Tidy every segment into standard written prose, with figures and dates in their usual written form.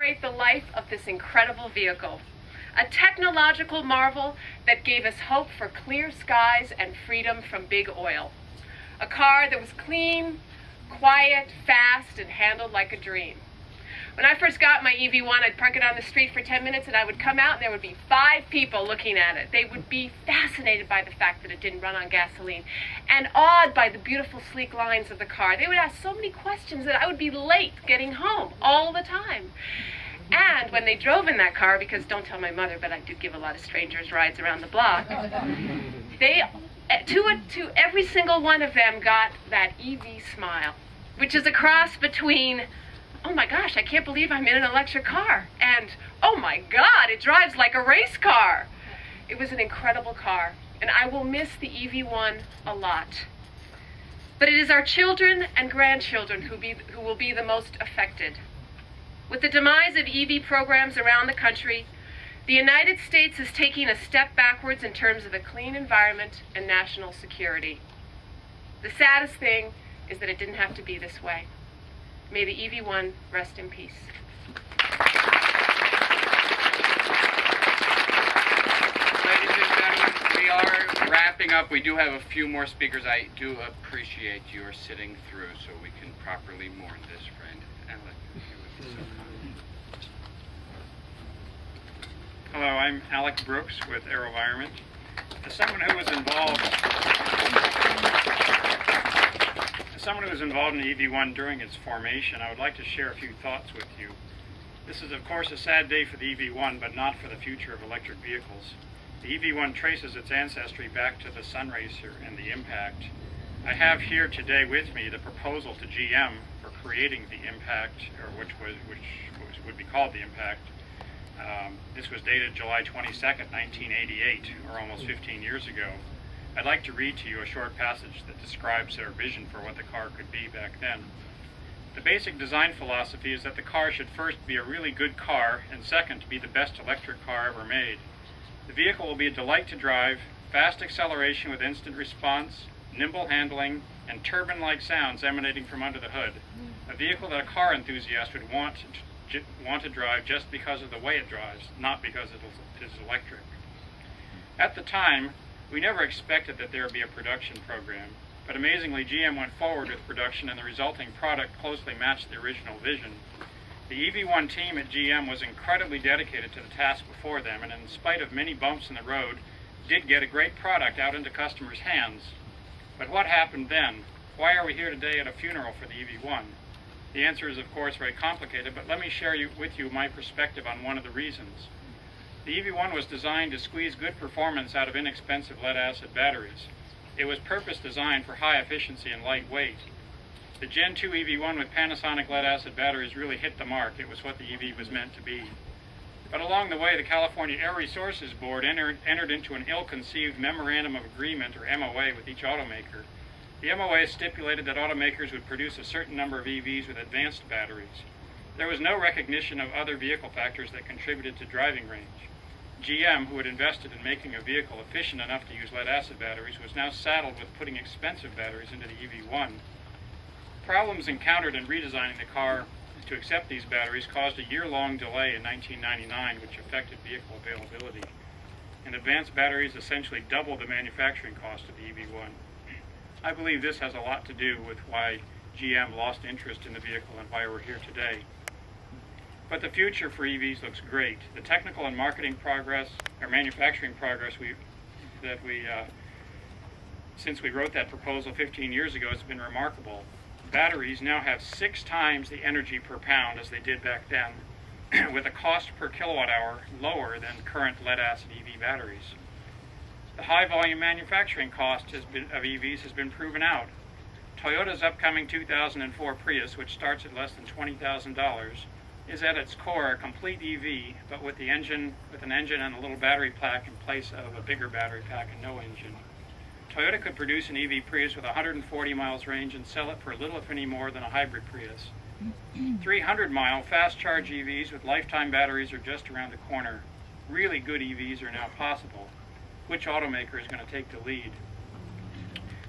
The life of this incredible vehicle, a technological marvel that gave us hope for clear skies and freedom from big oil. A car that was clean, quiet, fast, and handled like a dream. When I first got my EV1, I'd park it on the street for 10 minutes and I would come out and there would be 5 people looking at it. They would be fascinated by the fact that it didn't run on gasoline and awed by the beautiful, sleek lines of the car. They would ask so many questions that I would be late getting home all the time. And when they drove in that car, because don't tell my mother, but I do give a lot of strangers rides around the block, they, to every single one of them got that EV smile, which is a cross between, oh my gosh, I can't believe I'm in an electric car, and oh my God, it drives like a race car. It was an incredible car, and I will miss the EV1 a lot. But it is our children and grandchildren who will be the most affected. With the demise of EV programs around the country, the United States is taking a step backwards in terms of a clean environment and national security. The saddest thing is that it didn't have to be this way. May the EV1 rest in peace. Ladies and gentlemen, we are wrapping up. We do have a few more speakers. I do appreciate your sitting through so we can properly mourn this friend. Alec, if you would be so kind. Hello, I'm Alec Brooks with AeroVironment. As someone who was involved in the EV1 during its formation, I would like to share a few thoughts with you. This is, of course, a sad day for the EV1, but not for the future of electric vehicles. The EV1 traces its ancestry back to the Sun Racer and the Impact. I have here today with me the proposal to GM for creating the Impact, or which would be called the Impact. This was dated July 22nd, 1988, or almost 15 years ago. I'd like to read to you a short passage that describes their vision for what the car could be back then. The basic design philosophy is that the car should first be a really good car, and second, to be the best electric car ever made. The vehicle will be a delight to drive, fast acceleration with instant response, nimble handling, and turbine-like sounds emanating from under the hood. A vehicle that a car enthusiast would want to drive just because of the way it drives, not because it is electric. At the time, we never expected that there would be a production program, but amazingly GM went forward with production and the resulting product closely matched the original vision. The EV1 team at GM was incredibly dedicated to the task before them, and in spite of many bumps in the road, did get a great product out into customers' hands. But what happened then? Why are we here today at a funeral for the EV1? The answer is, of course, very complicated, but let me share with you my perspective on one of the reasons. The EV1 was designed to squeeze good performance out of inexpensive lead-acid batteries. It was purpose-designed for high efficiency and light weight. The Gen 2 EV1 with Panasonic lead-acid batteries really hit the mark. It was what the EV was meant to be. But along the way, the California Air Resources Board entered into an ill-conceived Memorandum of Agreement, or MOA, with each automaker. The MOA stipulated that automakers would produce a certain number of EVs with advanced batteries. There was no recognition of other vehicle factors that contributed to driving range. GM, who had invested in making a vehicle efficient enough to use lead-acid batteries, was now saddled with putting expensive batteries into the EV1. Problems encountered in redesigning the car to accept these batteries caused a year-long delay in 1999, which affected vehicle availability. And advanced batteries essentially doubled the manufacturing cost of the EV1. I believe this has a lot to do with why GM lost interest in the vehicle and why we're here today. But the future for EVs looks great. The technical and marketing progress, or manufacturing progress since we wrote that proposal 15 years ago has been remarkable. Batteries now have 6 times the energy per pound as they did back then, with a cost per kilowatt hour lower than current lead-acid EV batteries. The high-volume manufacturing cost of EVs has been proven out. Toyota's upcoming 2004 Prius, which starts at less than $20,000, is at its core a complete EV, but with an engine and a little battery pack in place of a bigger battery pack and no engine. Toyota could produce an EV Prius with 140 miles range and sell it for little if any more than a hybrid Prius. 300-mile fast-charge EVs with lifetime batteries are just around the corner. Really good EVs are now possible. Which automaker is going to take the lead?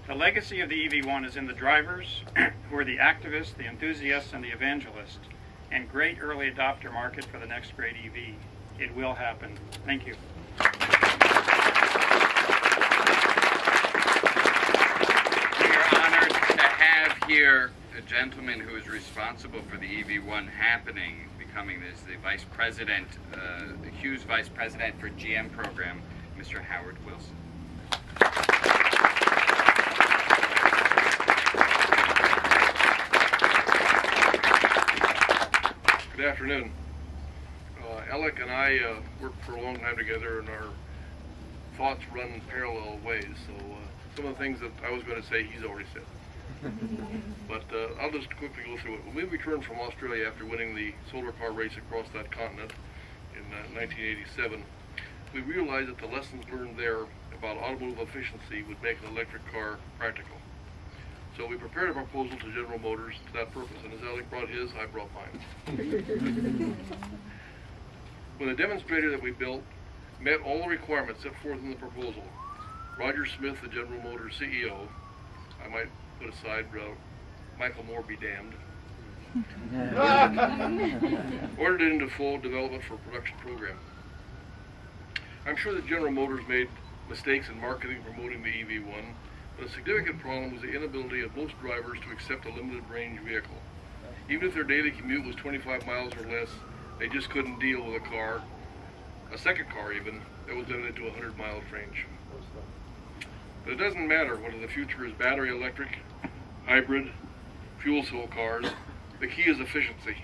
The legacy of the EV1 is in the drivers, who are the activists, the enthusiasts, and the evangelists. and great early adopter market for the next great EV. It will happen. Thank you. We are honored to have here a gentleman who is responsible for the EV1 happening, becoming the vice president, the Hughes vice president for GM program, Mr. Howard Wilson. Good afternoon. Alec and I worked for a long time together, and our thoughts run parallel ways. So some of the things that I was going to say, he's already said. But I'll just quickly go through it. When we returned from Australia after winning the solar car race across that continent in 1987, we realized that the lessons learned there about automobile efficiency would make an electric car practical. So we prepared a proposal to General Motors to that purpose, and as Alec brought his, I brought mine. When the demonstrator that we built met all the requirements set forth in the proposal, Roger Smith, the General Motors CEO, I might put aside Michael Moore be damned, ordered it into full development for a production program. I'm sure that General Motors made mistakes in marketing and promoting the EV1, but a significant problem was the inability of most drivers to accept a limited range vehicle. Even if their daily commute was 25 miles or less, they just couldn't deal with a car, a second car even, that was limited to 100 miles range. But it doesn't matter whether the future is battery electric, hybrid, fuel cell cars. The key is efficiency.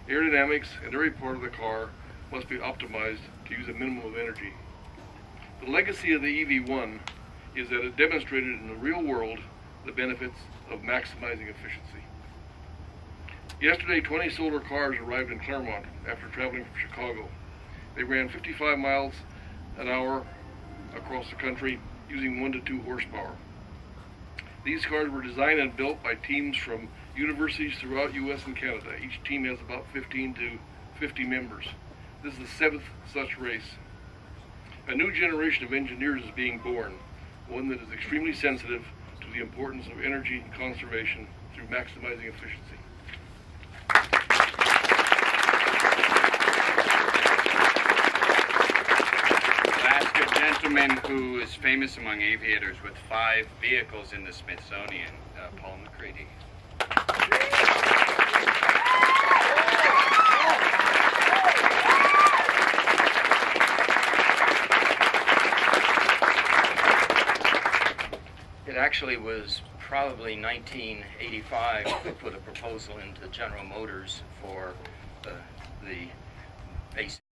Aerodynamics and every part of the car must be optimized to use a minimum of energy. The legacy of the EV1 is that it demonstrated in the real world the benefits of maximizing efficiency. Yesterday, 20 solar cars arrived in Claremont after traveling from Chicago. They ran 55 miles an hour across the country using 1 to 2 horsepower. These cars were designed and built by teams from universities throughout U.S. and Canada. Each team has about 15 to 50 members. This is the 7th such race. A new generation of engineers is being born, one that is extremely sensitive to the importance of energy conservation through maximizing efficiency. We'll ask a gentleman who is famous among aviators with 5 vehicles in the Smithsonian, Paul MacCready. It actually was probably 1985 we put a proposal into General Motors for the basic